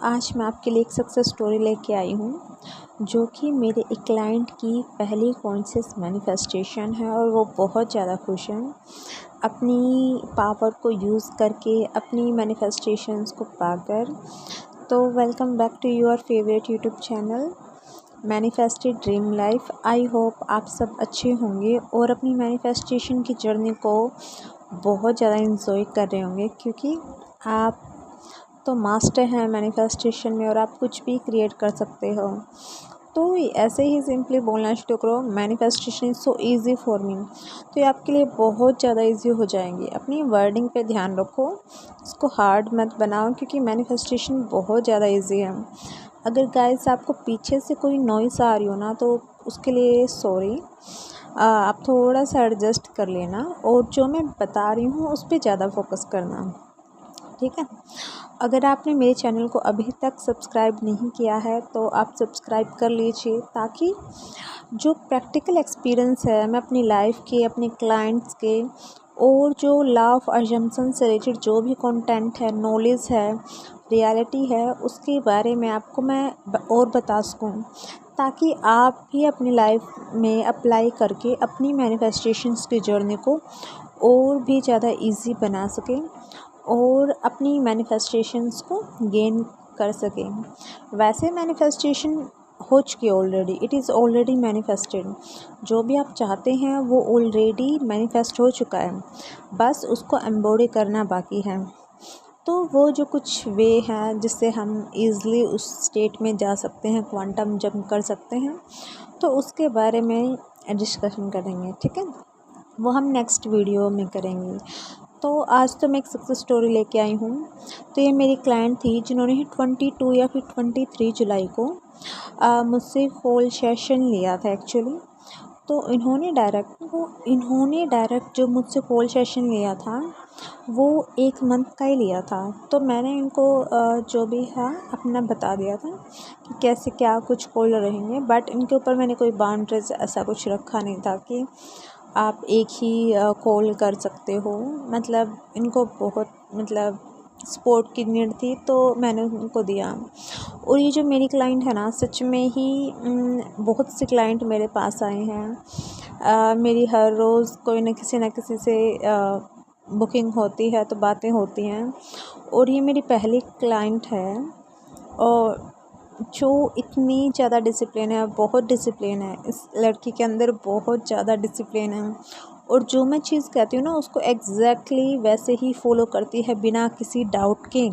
आज मैं आपके लिए एक सक्सेस स्टोरी लेके आई हूँ, जो कि मेरे एक क्लाइंट की पहली कॉन्शियस मैनिफेस्टेशन है और वो बहुत ज़्यादा खुश हैं अपनी पावर को यूज़ करके, अपनी मैनिफेस्टेशंस को पाकर। तो welcome back to your favourite YouTube channel manifested dream life. I hope आप सब अच्छे होंगे और अपनी मैनिफेस्टेशन की जर्नी को बहुत ज़्यादा इंजॉय कर रहे होंगे, क्योंकि आप तो मास्टर हैं मैनिफेस्टेशन में और आप कुछ भी क्रिएट कर सकते हो। तो ऐसे ही सिंपली बोलना शुरू करो, manifestation is so easy for me. तो ये आपके लिए बहुत ज़्यादा इजी हो जाएंगी। अपनी वर्डिंग पे ध्यान रखो, इसको हार्ड मत बनाओ, क्योंकि मैनिफेस्टेशन बहुत ज़्यादा इजी है। अगर गाइस आपको पीछे से कोई नॉइस आ रही हो ना, तो उसके लिए सॉरी, आप थोड़ा सा एडजस्ट कर लेना और जो मैं बता रही हूँ उस पर ज़्यादा फोकस करना, ठीक है। अगर आपने मेरे चैनल को अभी तक सब्सक्राइब नहीं किया है तो आप सब्सक्राइब कर लीजिए, ताकि जो प्रैक्टिकल एक्सपीरियंस है मैं अपनी लाइफ के, अपने क्लाइंट्स के, और जो लॉ ऑफ असम्पशन से रिलेटेड जो भी कंटेंट है, नॉलेज है, रियलिटी है, उसके बारे में आपको मैं और बता सकूं, ताकि आप भी अपनी लाइफ में अप्लाई करके अपनी मैनिफेस्टेशंस की जर्नी को और भी ज़्यादा इजी बना सकें और अपनी मैनिफेस्टेशंस को गेन कर सकें। वैसे मैनिफेस्टेशन हो चुकी है already, it is already manifested. जो भी आप चाहते हैं वो ऑलरेडी मैनिफेस्ट हो चुका है, बस उसको एम्बॉडी करना बाकी है। तो वो जो कुछ वे हैं जिससे हम ईज़िली उस स्टेट में जा सकते हैं, क्वांटम जंप कर सकते हैं, तो उसके बारे में डिस्कशन करेंगे, ठीक है। वो हम नेक्स्ट वीडियो में करेंगे। तो आज तो मैं एक सक्सेस स्टोरी लेके आई हूँ। तो ये मेरी क्लाइंट थी जिन्होंने 22 या फिर 23 जुलाई को मुझसे होल सेशन लिया था एक्चुअली। तो इन्होंने डायरेक्ट जो मुझसे होल सेशन लिया था वो 1 मंथ का ही लिया था। तो मैंने इनको जो भी है अपना बता दिया था कि कैसे क्या कुछ कॉल रहेंगे, बट इनके ऊपर मैंने कोई बाउंड्रीज ऐसा कुछ रखा नहीं था कि आप एक ही कॉल कर सकते हो। मतलब इनको बहुत सपोर्ट की नीड थी, तो मैंने उनको दिया। और ये जो मेरी क्लाइंट है ना, सच में ही बहुत से क्लाइंट मेरे पास आए हैं। मेरी हर रोज़ कोई न किसी से बुकिंग होती है, तो बातें होती हैं। और ये मेरी पहली क्लाइंट है और जो इतनी ज़्यादा डिसिप्लिन है, बहुत डिसिप्लिन है इस लड़की के अंदर, बहुत ज़्यादा डिसिप्लिन है। और जो मैं चीज़ कहती हूँ ना, उसको एग्जैक्टली वैसे ही फॉलो करती है, बिना किसी डाउट के।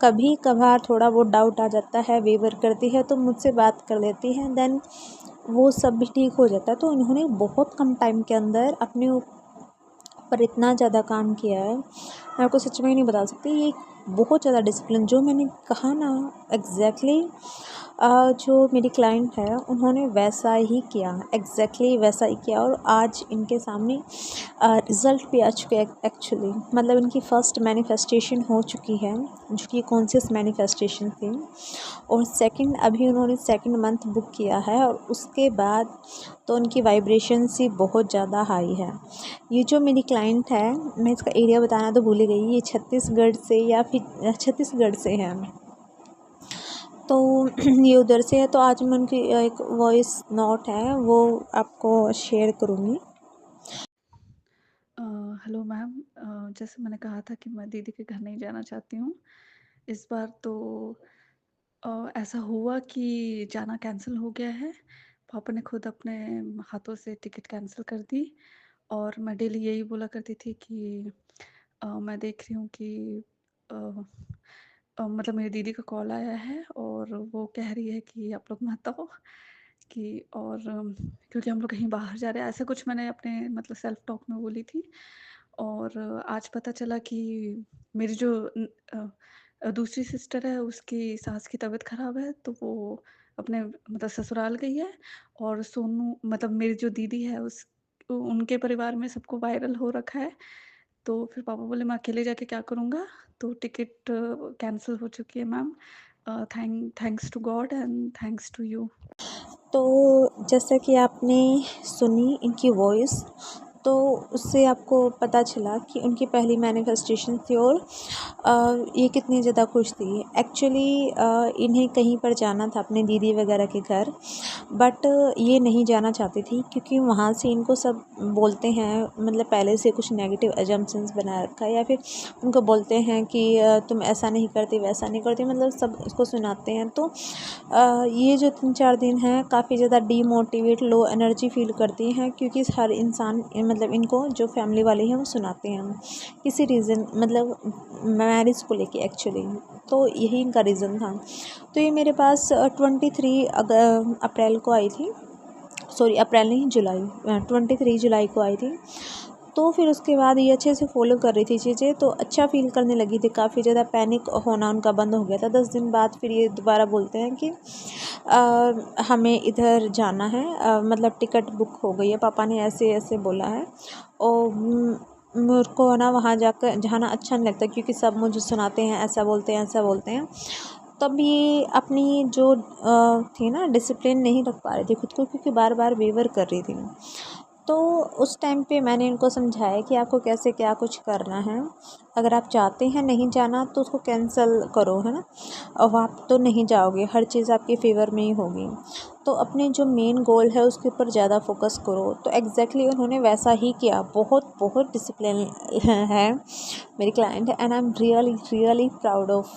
कभी कभार थोड़ा बहुत डाउट आ जाता है, वेवर करती है, तो मुझसे बात कर लेती है, देन वो सब भी ठीक हो जाता है। तो इन्होंने बहुत कम टाइम के अंदर अपने पर इतना ज़्यादा काम किया है, मैं आपको सच में नहीं बता सकती। ये बहुत ज़्यादा डिसिप्लिन, जो मैंने कहा ना एग्जैक्टली, जो मेरी क्लाइंट है उन्होंने वैसा ही किया, एग्जैक्टली वैसा ही किया। और आज इनके सामने रिज़ल्ट भी आ चुके हैं एक्चुअली। मतलब इनकी फ़र्स्ट मैनिफेस्टेशन हो चुकी है, जो कि कॉन्शियस मैनिफेस्टेशन थी। और सेकंड, अभी उन्होंने सेकंड मंथ बुक किया है, और उसके बाद तो उनकी वाइब्रेशंस ही बहुत ज़्यादा हाई है। ये जो मेरी क्लाइंट है, मैं इसका एरिया बताना तो भूल ही गई, ये छत्तीसगढ़ से या फिर छत्तीसगढ़ से है। तो ये उधर से है। तो आज मैं उनकी एक वॉइस नोट है वो आपको शेयर करूँगी। Hello ma'am. जैसे मैंने कहा था कि मैं दीदी के घर नहीं जाना चाहती हूँ। इस बार तो ऐसा हुआ कि जाना कैंसिल हो गया है। पापा ने खुद अपने हाथों से टिकट कैंसिल कर दी, और मैं डेली यही बोला करती थी कि मैं देख रही हूँ कि अ मतलब मेरी दीदी का कॉल आया है और वो कह रही है कि आप लोग मत आओ, कि और क्योंकि हम लोग कहीं बाहर जा रहे हैं, ऐसा कुछ मैंने अपने मतलब सेल्फ टॉक में बोली थी। और आज पता चला कि मेरी जो दूसरी सिस्टर है, उसकी सास की तबीयत ख़राब है, तो वो अपने मतलब ससुराल गई है। और सोनू मतलब मेरी जो दीदी है, उस उनके परिवार में सबको वायरल हो रखा है। तो फिर पापा बोले मैं अकेले जाके क्या करूँगा? तो टिकट कैंसल हो चुकी है ma'am. Thanks to God and thanks to you. तो जैसा कि आपने सुनी इनकी वॉइस, तो उससे आपको पता चला कि उनकी पहली मैनिफेस्टेशन थी और ये कितनी ज़्यादा खुश थी। एक्चुअली इन्हें कहीं पर जाना था अपने दीदी वगैरह के घर, बट ये नहीं जाना चाहती थी क्योंकि वहाँ से इनको सब बोलते हैं, मतलब पहले से कुछ नेगेटिव अजम्पशंस बना रखा है, या फिर उनको बोलते हैं कि तुम ऐसा नहीं करती वैसा नहीं करती, मतलब सब इसको सुनाते हैं। तो ये जो 3-4 दिन हैं काफ़ी ज़्यादा डीमोटिवेट, लो एनर्जी फील करती हैं क्योंकि हर इंसान मतलब इनको जो फैमिली वाले हैं वो सुनाते हैं किसी रीज़न, मतलब मैरिज को लेके एक्चुअली। तो यही इनका रीज़न था। तो ये मेरे पास 23 अप्रैल को आई थी, सॉरी अप्रैल नहीं जुलाई, 23 जुलाई को आई थी। तो फिर उसके बाद ये अच्छे से फॉलो कर रही थी चीज़ें, तो अच्छा फ़ील करने लगी थी, काफ़ी ज़्यादा पैनिक होना उनका बंद हो गया था। 10 दिन बाद फिर ये दोबारा बोलते हैं कि हमें इधर जाना है, मतलब टिकट बुक हो गई है, पापा ने ऐसे ऐसे बोला है। और मेरे को ना वहाँ जाकर जाना अच्छा नहीं लगता क्योंकि सब मुझे सुनाते हैं, ऐसा बोलते हैं ऐसा बोलते हैं। तब ये अपनी जो थी ना डिसिप्लिन नहीं रख पा रही थी खुद को, क्योंकि बार बार वेवर कर रही थी। तो उस टाइम पे मैंने इनको समझाया कि आपको कैसे क्या कुछ करना है, अगर आप चाहते हैं नहीं जाना तो उसको कैंसिल करो, है ना, अब आप तो नहीं जाओगे, हर चीज़ आपके फेवर में ही होगी। तो अपने जो मेन गोल है उसके ऊपर ज़्यादा फोकस करो। तो एग्जैक्टली उन्होंने वैसा ही किया। बहुत बहुत डिसिप्लिन है मेरी client, and I am really really proud of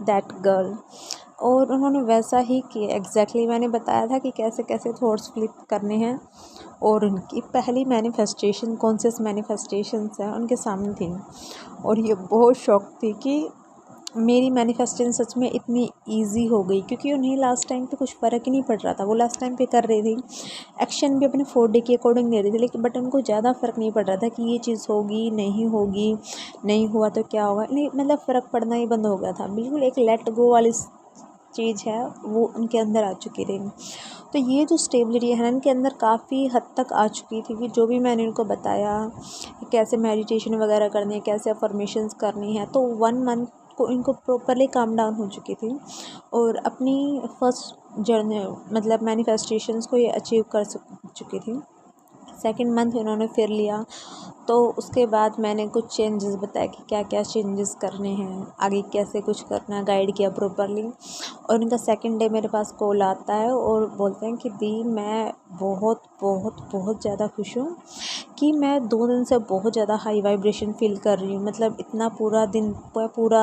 that girl. और उन्होंने वैसा ही किया एग्जैक्टली। मैंने बताया था कि कैसे कैसे थॉट्स फ्लिप करने हैं, और उनकी पहली मैनिफेस्टेशन कॉन्शियस मैनिफेस्टेशंस हैं उनके सामने थी, और ये बहुत शॉक थी कि मेरी मैनिफेस्टेशन सच में इतनी इजी हो गई, क्योंकि उन्हें लास्ट टाइम पे कुछ फ़र्क ही नहीं पड़ रहा था। वो लास्ट टाइम पे कर रही थी, एक्शन भी अपने 4D के अकॉर्डिंग ले रही थी, लेकिन बट उनको ज़्यादा फ़र्क नहीं पड़ रहा था कि ये चीज़ होगी नहीं होगी, नहीं हुआ तो क्या होगा, नहीं मतलब फ़र्क पड़ना ही बंद हो गया था। बिल्कुल एक लेट गो वाली चीज़ है वो उनके अंदर आ चुकी थी। तो ये जो स्टेबिलिटी है ना इनके अंदर काफ़ी हद तक आ चुकी थी कि जो भी मैंने इनको बताया कि कैसे मेडिटेशन वगैरह करनी है, कैसे अफर्मेशंस करनी है, तो 1 मंथ को इनको प्रॉपरली काम डाउन हो चुकी थी, और अपनी फर्स्ट जर्नी मतलब मैनिफेस्टेशंस को ये अचीव कर चुकी थी। सेकंड मंथ उन्होंने फिर लिया, तो उसके बाद मैंने कुछ चेंजेस बताया कि क्या क्या चेंजेस करने हैं, आगे कैसे कुछ करना है, गाइड किया प्रॉपरली। और उनका सेकंड डे मेरे पास कॉल आता है और बोलते हैं कि दी मैं बहुत बहुत बहुत ज़्यादा खुश हूँ कि मैं 2 दिन से बहुत ज़्यादा हाई वाइब्रेशन फ़ील कर रही हूँ। मतलब इतना पूरा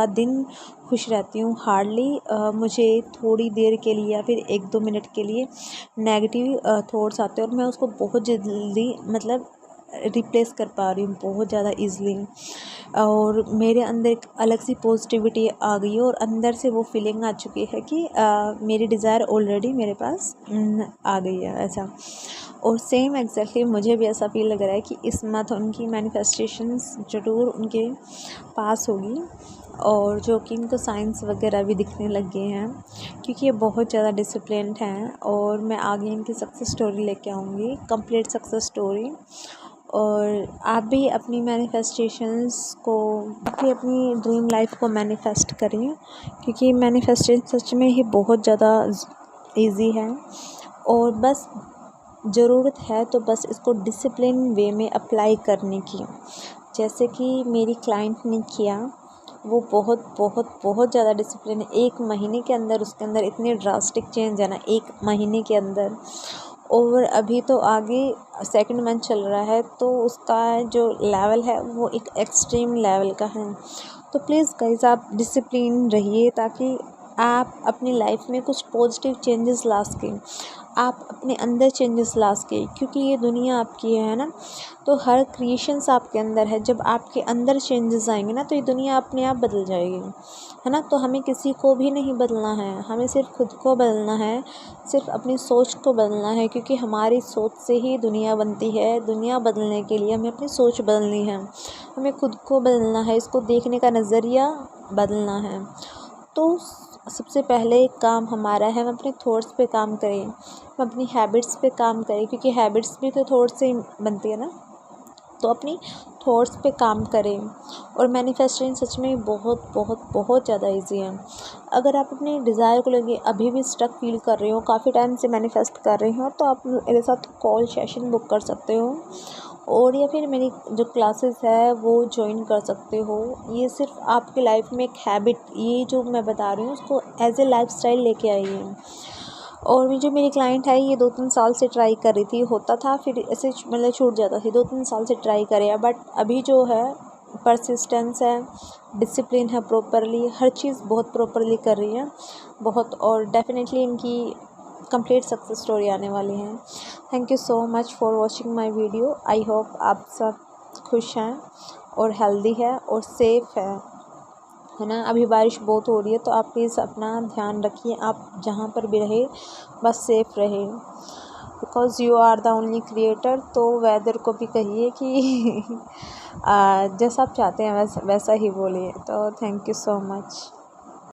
दिन खुश रहती हूँ। हार्डली मुझे थोड़ी देर के लिए या फिर 1-2 मिनट के लिए नेगेटिव थॉट्स आते हैं और मैं उसको बहुत जल्दी मतलब रिप्लेस कर पा रही हूँ बहुत ज़्यादा ईज़िली, और मेरे अंदर एक अलग सी पॉजिटिविटी आ गई है, और अंदर से वो फीलिंग आ चुकी है कि मेरी डिज़ायर ऑलरेडी मेरे पास आ गई है ऐसा। और सेम एग्जैक्टली मुझे भी ऐसा फील लग रहा है कि इस मंथ उनकी मैनिफेस्टेशंस ज़रूर उनके पास होगी, और जो कि इनको साइंस वगैरह भी दिखने लग गए हैं, क्योंकि ये बहुत ज़्यादा डिसिप्लिन्ड हैं। और मैं आगे इनकी सक्सेस स्टोरी लेके आऊँगी, कंप्लीट सक्सेस स्टोरी। और आप भी अपनी मैनिफेस्टेशंस को, आप भी अपनी ड्रीम लाइफ को मैनिफेस्ट करें, क्योंकि मैनिफेस्टेशन सच में ही बहुत ज़्यादा इजी है, और बस ज़रूरत है तो बस इसको डिसिप्लिन वे में अप्लाई करने की, जैसे कि मेरी क्लाइंट ने किया। वो बहुत बहुत बहुत ज़्यादा डिसिप्लिन है। 1 महीने के अंदर उसके अंदर इतने ड्रास्टिक चेंज है ना, 1 महीने के अंदर। और अभी तो आगे सेकंड मंथ चल रहा है, तो उसका जो लेवल है वो एक एक्सट्रीम लेवल का है। तो प्लीज़ गाइस आप डिसिप्लिन रहिए, ताकि आप अपनी लाइफ में कुछ पॉजिटिव चेंजेस ला सकें, आप अपने अंदर चेंजेस ला सकें, क्योंकि ये दुनिया आपकी है ना, तो हर क्रिएशंस आपके अंदर है। जब आपके अंदर चेंजेस आएंगे ना तो ये दुनिया अपने आप बदल जाएगी, है ना। तो हमें किसी को भी नहीं बदलना है, हमें सिर्फ खुद को बदलना है, सिर्फ अपनी सोच को बदलना है, क्योंकि हमारी सोच से ही दुनिया बनती है। दुनिया बदलने के लिए हमें अपनी सोच बदलनी है, हमें खुद को बदलना है, इसको देखने का नज़रिया बदलना है। तो सबसे पहले एक काम हमारा है, हम अपने थॉट्स पे काम करें, हम अपनी हैबिट्स पे काम करें, क्योंकि हैबिट्स भी तो थॉट्स से ही बनती है ना। तो अपनी थॉट्स पे काम करें। और मैनिफेस्टेशन सच में बहुत बहुत बहुत ज़्यादा इजी है। अगर आप अपने डिज़ायर को लेके अभी भी स्टक फील कर रहे हो, काफ़ी टाइम से मैनिफेस्ट कर रहे हो, तो आप मेरे साथ कॉल सेशन बुक कर सकते हो, और या फिर मेरी जो क्लासेस है वो ज्वाइन कर सकते हो। ये सिर्फ आपकी लाइफ में एक हैबिट, ये जो मैं बता रही हूँ उसको एज ए लाइफ स्टाइल लेके आइए। और जो मेरी क्लाइंट है ये 2-3 साल से ट्राई कर रही थी, होता था फिर ऐसे मतलब छूट जाता था। 2-3 साल से ट्राई करे, बट अभी जो है परसिस्टेंस है, डिसिप्लिन है, प्रॉपरली हर चीज़ बहुत प्रॉपरली कर रही है बहुत, और डेफिनेटली इनकी कंप्लीट सक्सेस स्टोरी आने वाली है। Thank you so much for watching my video. I hope आप सब खुश हैं और हेल्दी है और सेफ़ है ना। अभी बारिश बहुत हो रही है तो आप प्लीज़ अपना ध्यान रखिए, आप जहाँ पर भी रहे बस सेफ़ रहे, because you are the only creator. तो वेदर को भी कहिए कि जैसा आप चाहते हैं वैसा ही बोलिए। तो थैंक यू सो मच।